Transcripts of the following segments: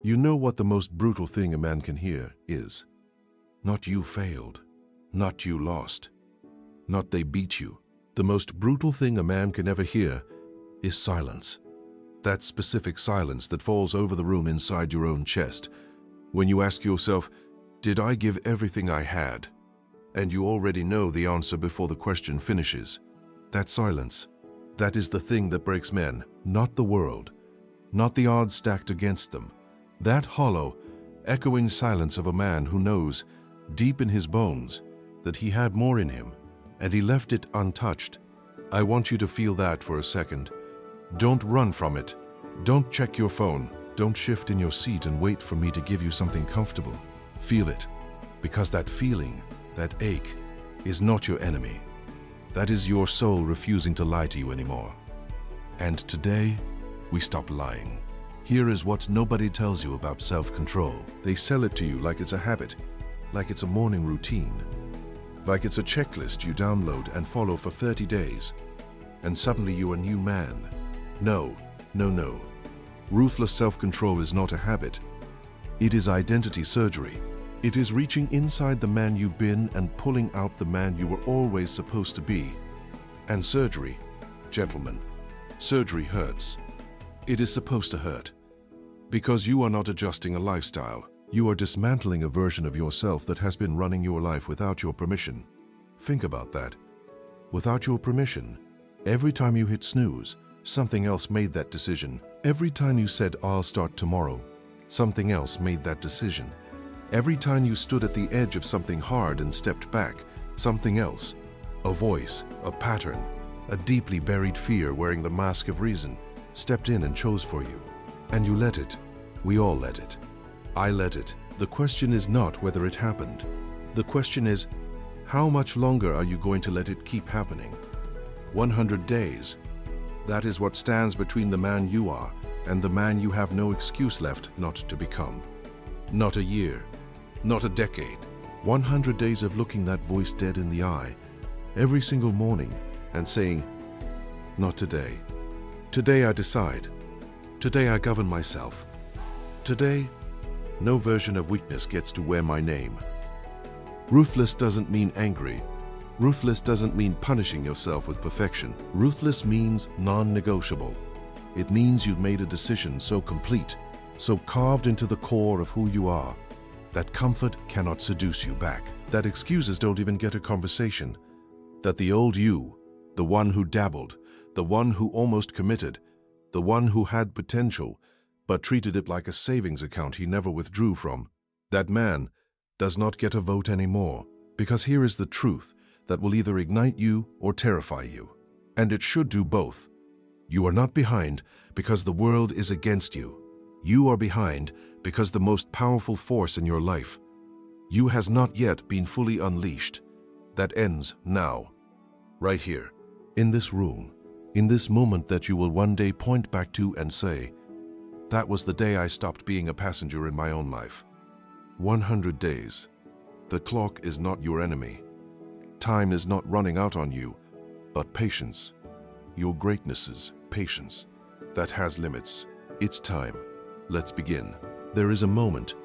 You know what the most brutal thing a man can hear is? Not you failed, not you lost, not they beat you. The most brutal thing a man can ever hear is silence. That specific silence that falls over the room inside your own chest. When you ask yourself, did I give everything I had? And you already know the answer before the question finishes. That silence, that is the thing that breaks men, not the world, not the odds stacked against them. That hollow, echoing silence of a man who knows, deep in his bones, that he had more in him, and he left it untouched. I want you to feel that for a second. Don't run from it. Don't check your phone. Don't shift in your seat and wait for me to give you something comfortable. Feel it, because that feeling, that ache, is not your enemy. That is your soul refusing to lie to you anymore. And today, we stop lying. Here is what nobody tells you about self-control. They sell it to you like it's a habit, like it's a morning routine, like it's a checklist you download and follow for 30 days, and suddenly you're a new man. No, no, no. Ruthless self-control is not a habit. It is identity surgery. It is reaching inside the man you've been and pulling out the man you were always supposed to be. And surgery, gentlemen, surgery hurts. It is supposed to hurt. Because you are not adjusting a lifestyle. You are dismantling a version of yourself that has been running your life without your permission. Think about that. Without your permission, every time you hit snooze, something else made that decision. Every time you said, I'll start tomorrow, something else made that decision. Every time you stood at the edge of something hard and stepped back, something else, a voice, a pattern, a deeply buried fear wearing the mask of reason, stepped in and chose for you. And you let it. We all let it. I let it. The question is not whether it happened. The question is, how much longer are you going to let it keep happening? 100 days. That is what stands between the man you are and the man you have no excuse left not to become. Not a year, not a decade. 100 days of looking that voice dead in the eye every single morning and saying, not today. Today I decide. Today I govern myself. Today, no version of weakness gets to wear my name. Ruthless doesn't mean angry. Ruthless doesn't mean punishing yourself with perfection. Ruthless means non-negotiable. It means you've made a decision so complete, so carved into the core of who you are, that comfort cannot seduce you back, that excuses don't even get a conversation, that the old you, the one who dabbled, the one who almost committed, the one who had potential, but treated it like a savings account he never withdrew from, that man does not get a vote anymore, because here is the truth that will either ignite you or terrify you. And it should do both. You are not behind because the world is against you. You are behind because the most powerful force in your life, you has not yet been fully unleashed. That ends now, right here, in this room, in this moment that you will one day point back to and say, that was the day I stopped being a passenger in my own life. 100 days. The clock is not your enemy. Time is not running out on you, but patience. Your greatness's patience. That has limits. It's time. Let's begin. There is a moment,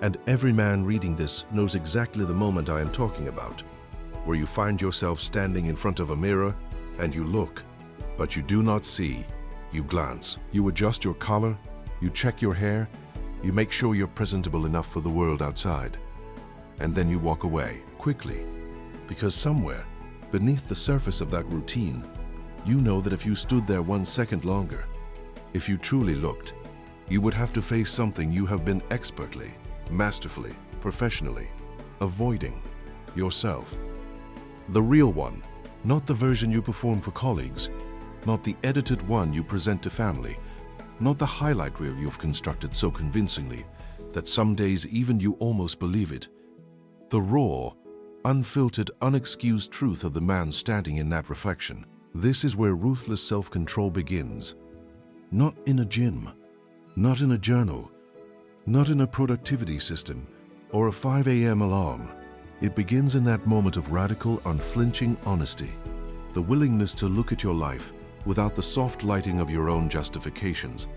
and every man reading this knows exactly the moment I am talking about, where you find yourself standing in front of a mirror and you look, but you do not see. You glance. You adjust your collar. You check your hair. You make sure you're presentable enough for the world outside. And then you walk away quickly, because somewhere beneath the surface of that routine, you know that if you stood there 1 second longer, if you truly looked, you would have to face something you have been expertly, masterfully, professionally avoiding: yourself. The real one, not the version you perform for colleagues, not the edited one you present to family, not the highlight reel you've constructed so convincingly that some days even you almost believe it. The raw, unfiltered, unexcused truth of the man standing in that reflection. This is where ruthless self-control begins. Not in a gym, not in a journal, not in a productivity system or a 5 a.m. alarm. It begins in that moment of radical, unflinching honesty. The willingness to look at your life without the soft lighting of your own justifications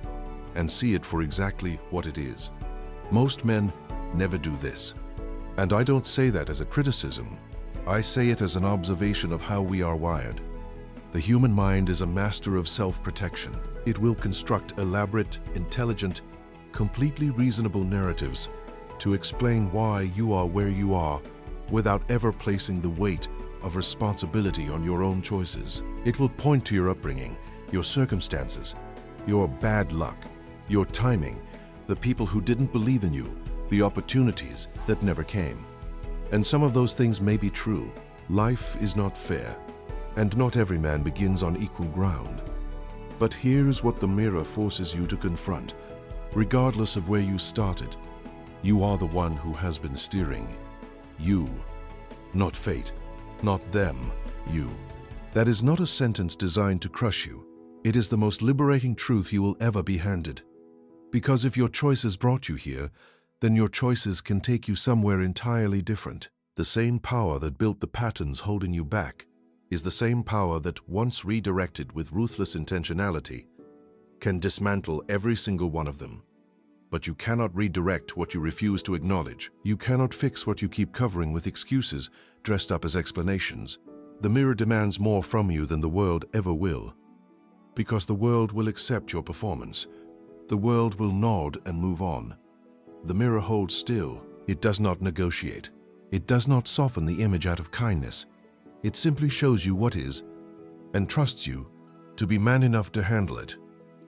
and see it for exactly what it is. Most men never do this. And I don't say that as a criticism. I say it as an observation of how we are wired. The human mind is a master of self-protection. It will construct elaborate, intelligent, completely reasonable narratives to explain why you are where you are without ever placing the weight of responsibility on your own choices. It will point to your upbringing, your circumstances, your bad luck, your timing, the people who didn't believe in you, the opportunities that never came. And some of those things may be true. Life is not fair, and not every man begins on equal ground. But here's what the mirror forces you to confront. Regardless of where you started, you are the one who has been steering. You, not fate, not them, you. That is not a sentence designed to crush you. It is the most liberating truth you will ever be handed. Because if your choices brought you here, then your choices can take you somewhere entirely different. The same power that built the patterns holding you back is the same power that, once redirected with ruthless intentionality, can dismantle every single one of them. But you cannot redirect what you refuse to acknowledge. You cannot fix what you keep covering with excuses dressed up as explanations. The mirror demands more from you than the world ever will. Because the world will accept your performance. The world will nod and move on. The mirror holds still. It does not negotiate. It does not soften the image out of kindness. It simply shows you what is and trusts you to be man enough to handle it.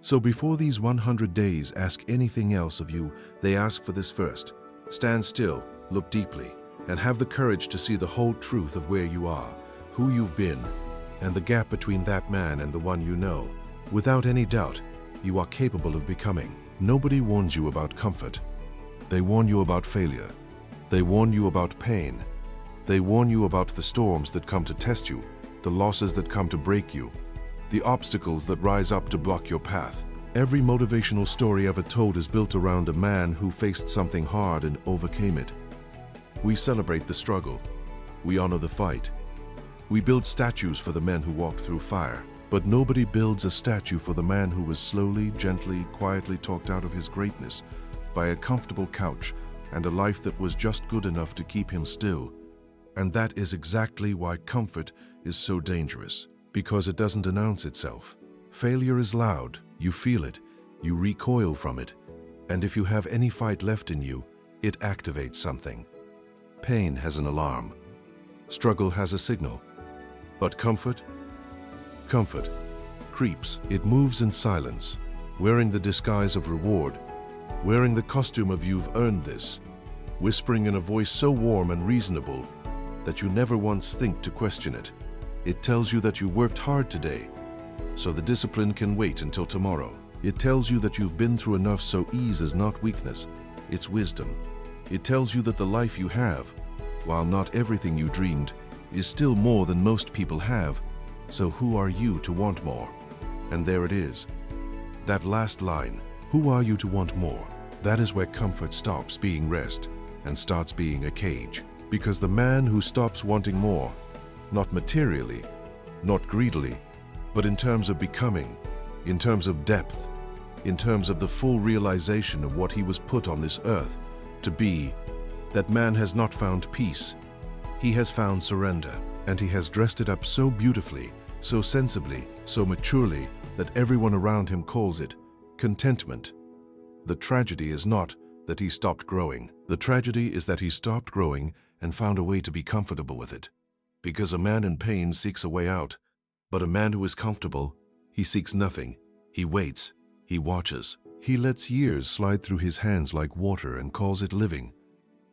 So before these 100 days ask anything else of you, they ask for this first. Stand still, look deeply, and have the courage to see the whole truth of where you are, who you've been, and the gap between that man and the one you know. Without any doubt, you are capable of becoming. Nobody warns you about comfort. They warn you about failure. They warn you about pain. They warn you about the storms that come to test you, the losses that come to break you, the obstacles that rise up to block your path. Every motivational story ever told is built around a man who faced something hard and overcame it. We celebrate the struggle. We honor the fight. We build statues for the men who walked through fire. But nobody builds a statue for the man who was slowly, gently, quietly talked out of his greatness by a comfortable couch and a life that was just good enough to keep him still. And that is exactly why comfort is so dangerous, because it doesn't announce itself. Failure is loud, you feel it, you recoil from it, and if you have any fight left in you, it activates something. Pain has an alarm. Struggle has a signal. But comfort creeps. It moves in silence, wearing the disguise of reward, wearing the costume of "you've earned this," whispering in a voice so warm and reasonable that you never once think to question it. It tells you that you worked hard today, so the discipline can wait until tomorrow. It tells you that you've been through enough, so ease is not weakness, it's wisdom. It tells you that the life you have, while not everything you dreamed, is still more than most people have. So who are you to want more? And there it is. That last line, who are you to want more? That is where comfort stops being rest and starts being a cage. Because the man who stops wanting more, not materially, not greedily, but in terms of becoming, in terms of depth, in terms of the full realization of what he was put on this earth to be, that man has not found peace. He has found surrender. And he has dressed it up so beautifully, so sensibly, so maturely, that everyone around him calls it contentment. The tragedy is not that he stopped growing. The tragedy is that he stopped growing and found a way to be comfortable with it. Because a man in pain seeks a way out, but a man who is comfortable, he seeks nothing. He waits, he watches. He lets years slide through his hands like water and calls it living,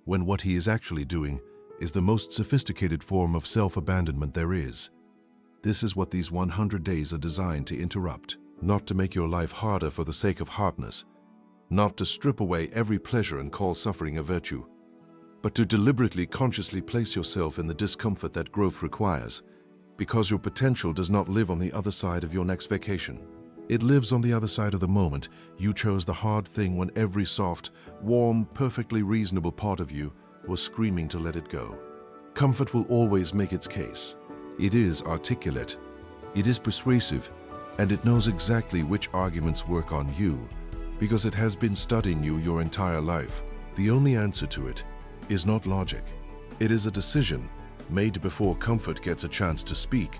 when what he is actually doing is the most sophisticated form of self-abandonment there is. This is what these 100 days are designed to interrupt, not to make your life harder for the sake of hardness, not to strip away every pleasure and call suffering a virtue, but to deliberately, consciously place yourself in the discomfort that growth requires, because your potential does not live on the other side of your next vacation. It lives on the other side of the moment you chose the hard thing when every soft, warm, perfectly reasonable part of you was screaming to let it go. Comfort will always make its case. It is articulate, it is persuasive, and it knows exactly which arguments work on you, because it has been studying you your entire life. The only answer to it is not logic. It is a decision made before comfort gets a chance to speak,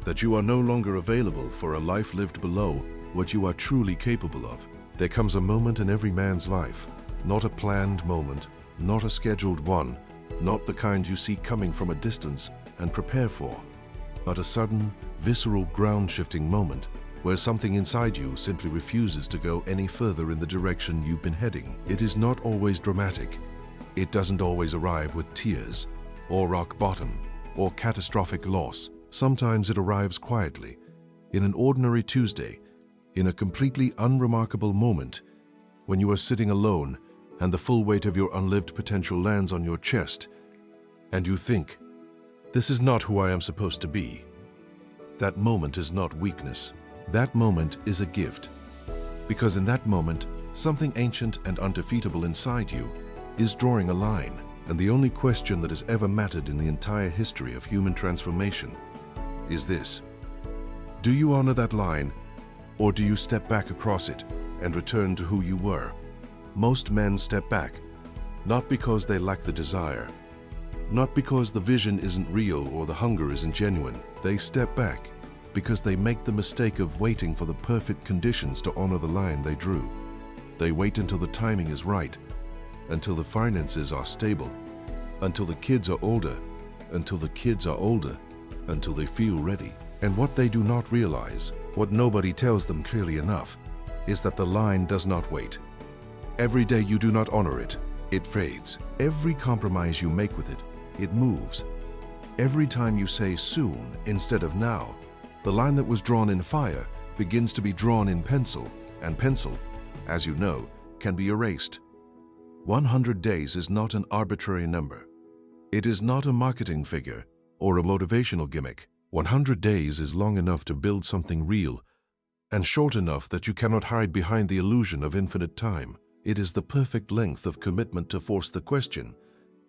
that you are no longer available for a life lived below what you are truly capable of. There comes a moment in every man's life, not a planned moment, not a scheduled one, not the kind you see coming from a distance and prepare for, but a sudden, visceral, ground-shifting moment where something inside you simply refuses to go any further in the direction you've been heading. It is not always dramatic. It doesn't always arrive with tears, or rock bottom, or catastrophic loss. Sometimes it arrives quietly, in an ordinary Tuesday, in a completely unremarkable moment, when you are sitting alone and the full weight of your unlived potential lands on your chest, and you think, "This is not who I am supposed to be." That moment is not weakness. That moment is a gift. Because in that moment, something ancient and undefeatable inside you is drawing a line. And the only question that has ever mattered in the entire history of human transformation is this: do you honor that line, or do you step back across it and return to who you were? Most men step back, not because they lack the desire, not because the vision isn't real or the hunger isn't genuine. They step back because they make the mistake of waiting for the perfect conditions to honor the line they drew. They wait until the timing is right, until the finances are stable, until the kids are older, until the kids are older, until they feel ready. And what they do not realize, what nobody tells them clearly enough, is that the line does not wait. Every day you do not honor it, it fades. Every compromise you make with it, it moves. Every time you say soon instead of now, the line that was drawn in fire begins to be drawn in pencil, and pencil, as you know, can be erased. 100 days is not an arbitrary number. It is not a marketing figure or a motivational gimmick. 100 days is long enough to build something real, and short enough that you cannot hide behind the illusion of infinite time. It is the perfect length of commitment to force the question,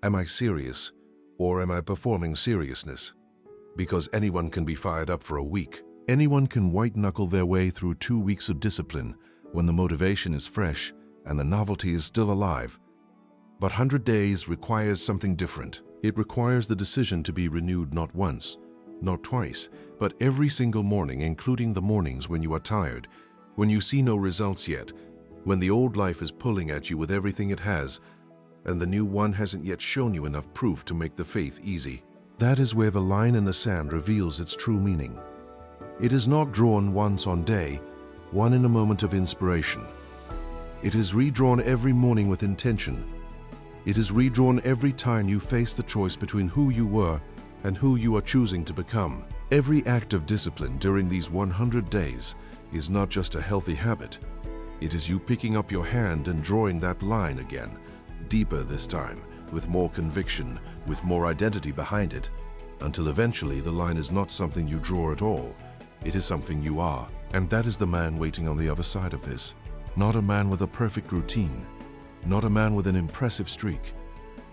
am I serious, or am I performing seriousness? Because anyone can be fired up for a week. Anyone can white-knuckle their way through 2 weeks of discipline when the motivation is fresh and the novelty is still alive. But 100 days requires something different. It requires the decision to be renewed not once, not twice, but every single morning, including the mornings when you are tired, when you see no results yet, when the old life is pulling at you with everything it has, and the new one hasn't yet shown you enough proof to make the faith easy. That is where the line in the sand reveals its true meaning. It is not drawn once on day, one in a moment of inspiration. It is redrawn every morning with intention. It is redrawn every time you face the choice between who you were and who you are choosing to become. Every act of discipline during these 100 days is not just a healthy habit. It is you picking up your hand and drawing that line again, deeper this time, with more conviction, with more identity behind it, until eventually the line is not something you draw at all. It is something you are. And that is the man waiting on the other side of this. Not a man with a perfect routine, not a man with an impressive streak.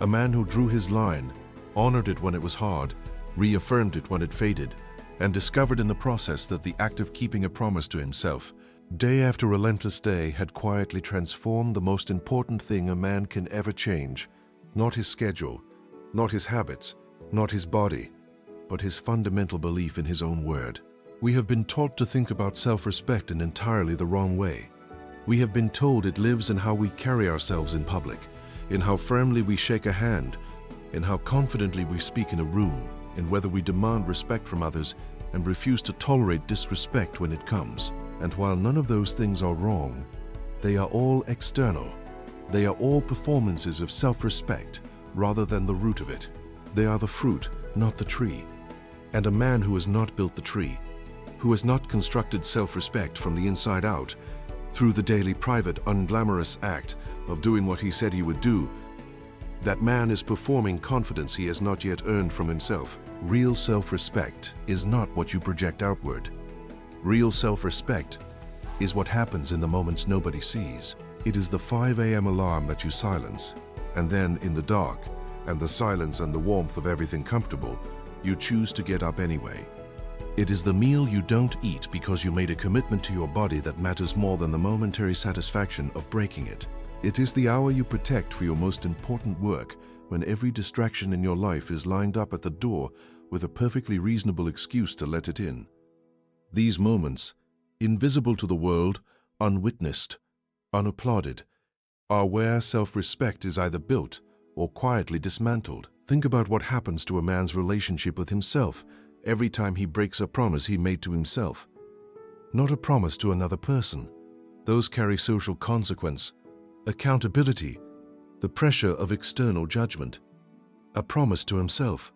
A man who drew his line, honored it when it was hard, reaffirmed it when it faded, and discovered in the process that the act of keeping a promise to himself, day after relentless day, had quietly transformed the most important thing a man can ever change. Not his schedule, not his habits, not his body, but his fundamental belief in his own word. We have been taught to think about self-respect in entirely the wrong way. We have been told it lives in how we carry ourselves in public, in how firmly we shake a hand, in how confidently we speak in a room, in whether we demand respect from others and refuse to tolerate disrespect when it comes. And while none of those things are wrong, they are all external. They are all performances of self-respect rather than the root of it. They are the fruit, not the tree. And a man who has not built the tree, who has not constructed self-respect from the inside out, through the daily private unglamorous act of doing what he said he would do, that man is performing confidence he has not yet earned from himself. Real self-respect is not what you project outward. Real self-respect is what happens in the moments nobody sees. It is the 5 a.m. alarm that you silence, and then in the dark, and the silence and the warmth of everything comfortable, you choose to get up anyway. It is the meal you don't eat because you made a commitment to your body that matters more than the momentary satisfaction of breaking it. It is the hour you protect for your most important work, when every distraction in your life is lined up at the door with a perfectly reasonable excuse to let it in. These moments, invisible to the world, unwitnessed, unapplauded, are where self-respect is either built or quietly dismantled. Think about what happens to a man's relationship with himself every time he breaks a promise he made to himself. Not a promise to another person. Those carry social consequence, accountability, the pressure of external judgment. A promise to himself,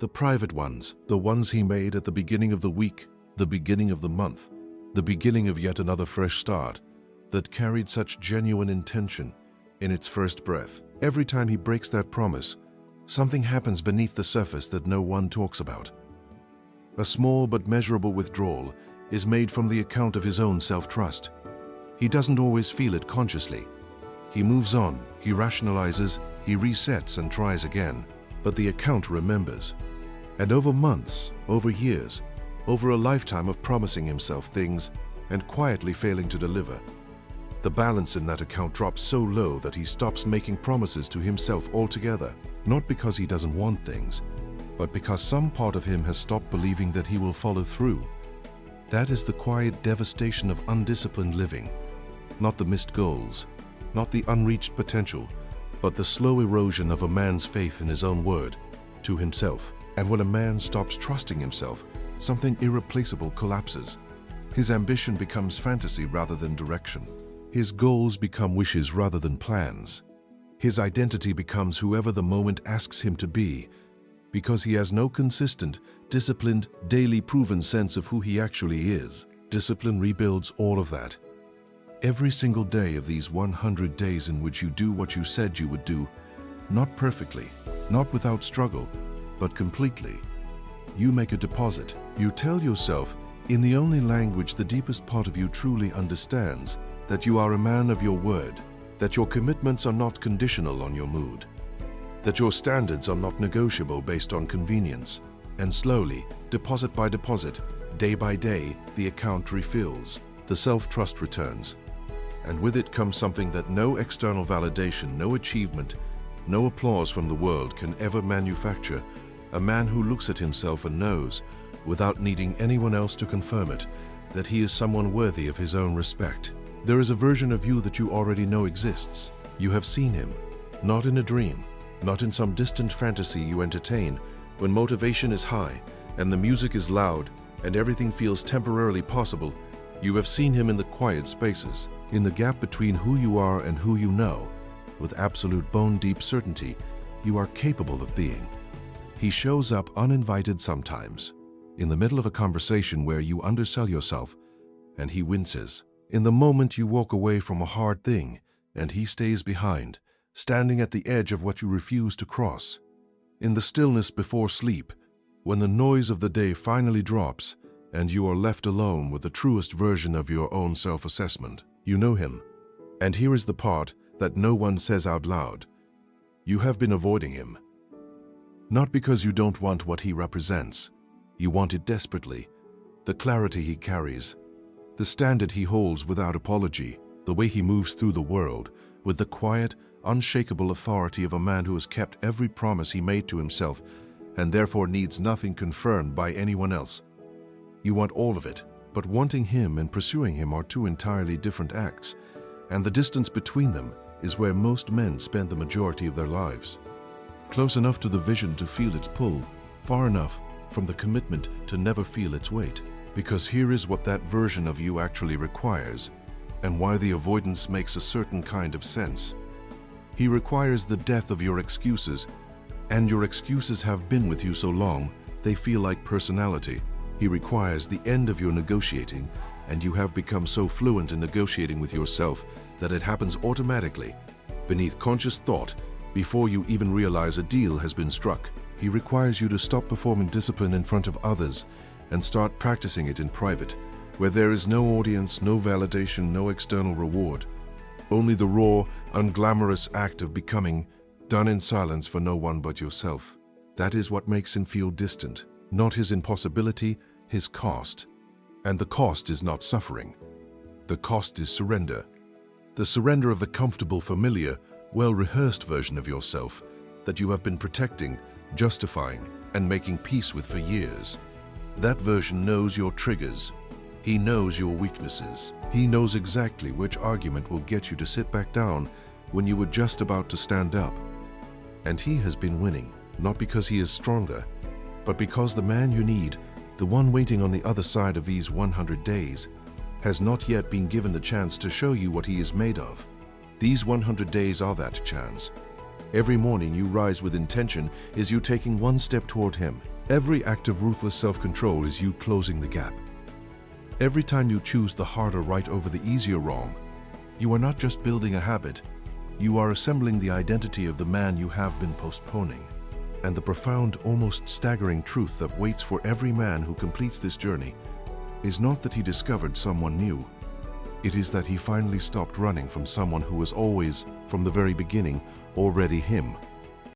the private ones, the ones he made at the beginning of the week, the beginning of the month, the beginning of yet another fresh start, that carried such genuine intention in its first breath. Every time he breaks that promise, something happens beneath the surface that no one talks about. A small but measurable withdrawal is made from the account of his own self-trust. He doesn't always feel it consciously. He moves on, he rationalizes, he resets and tries again, but the account remembers. And over months, over years, over a lifetime of promising himself things and quietly failing to deliver, the balance in that account drops so low that he stops making promises to himself altogether, not because he doesn't want things, but because some part of him has stopped believing that he will follow through. That is the quiet devastation of undisciplined living, not the missed goals, not the unreached potential, but the slow erosion of a man's faith in his own word, to himself. And when a man stops trusting himself, something irreplaceable collapses. His ambition becomes fantasy rather than direction. His goals become wishes rather than plans. His identity becomes whoever the moment asks him to be, because he has no consistent, disciplined, daily proven sense of who he actually is. Discipline rebuilds all of that. Every single day of these 100 days in which you do what you said you would do, not perfectly, not without struggle, but completely. You make a deposit. You tell yourself, in the only language the deepest part of you truly understands, that you are a man of your word, that your commitments are not conditional on your mood, that your standards are not negotiable based on convenience. And slowly, deposit by deposit, day by day, the account refills, the self-trust returns. And with it comes something that no external validation, no achievement, no applause from the world can ever manufacture. A man who looks at himself and knows, without needing anyone else to confirm it, that he is someone worthy of his own respect. There is a version of you that you already know exists. You have seen him, not in a dream, not in some distant fantasy you entertain, when motivation is high and the music is loud and everything feels temporarily possible. You have seen him in the quiet spaces, in the gap between who you are and who you know. With absolute bone-deep certainty, you are capable of being. He shows up uninvited sometimes, in the middle of a conversation where you undersell yourself, and he winces. In the moment you walk away from a hard thing, and he stays behind, standing at the edge of what you refuse to cross. In the stillness before sleep, when the noise of the day finally drops, and you are left alone with the truest version of your own self-assessment. You know him. And here is the part that no one says out loud. You have been avoiding him. Not because you don't want what he represents. You want it desperately. The clarity he carries, the standard he holds without apology, the way he moves through the world with the quiet, unshakable authority of a man who has kept every promise he made to himself and therefore needs nothing confirmed by anyone else. You want all of it, but wanting him and pursuing him are two entirely different acts, and the distance between them is where most men spend the majority of their lives. Close enough to the vision to feel its pull, far enough from the commitment to never feel its weight. Because here is what that version of you actually requires, and why the avoidance makes a certain kind of sense. He requires the death of your excuses, and your excuses have been with you so long, they feel like personality. He requires the end of your negotiating, and you have become so fluent in negotiating with yourself that it happens automatically, beneath conscious thought, before you even realize a deal has been struck. He requires you to stop performing discipline in front of others and start practicing it in private, where there is no audience, no validation, no external reward. Only the raw, unglamorous act of becoming, done in silence for no one but yourself. That is what makes him feel distant, not his impossibility, his cost. And the cost is not suffering. The cost is surrender. The surrender of the comfortable, familiar, well-rehearsed version of yourself that you have been protecting, justifying, and making peace with for years. That version knows your triggers. He knows your weaknesses. He knows exactly which argument will get you to sit back down when you were just about to stand up. And he has been winning, not because he is stronger, but because the man you need, the one waiting on the other side of these 100 days, has not yet been given the chance to show you what he is made of. These 100 days are that chance. Every morning you rise with intention is you taking one step toward him. Every act of ruthless self-control is you closing the gap. Every time you choose the harder right over the easier wrong, you are not just building a habit, you are assembling the identity of the man you have been postponing. And the profound, almost staggering truth that waits for every man who completes this journey is not that he discovered someone new. It is that he finally stopped running from someone who was always, from the very beginning, already him.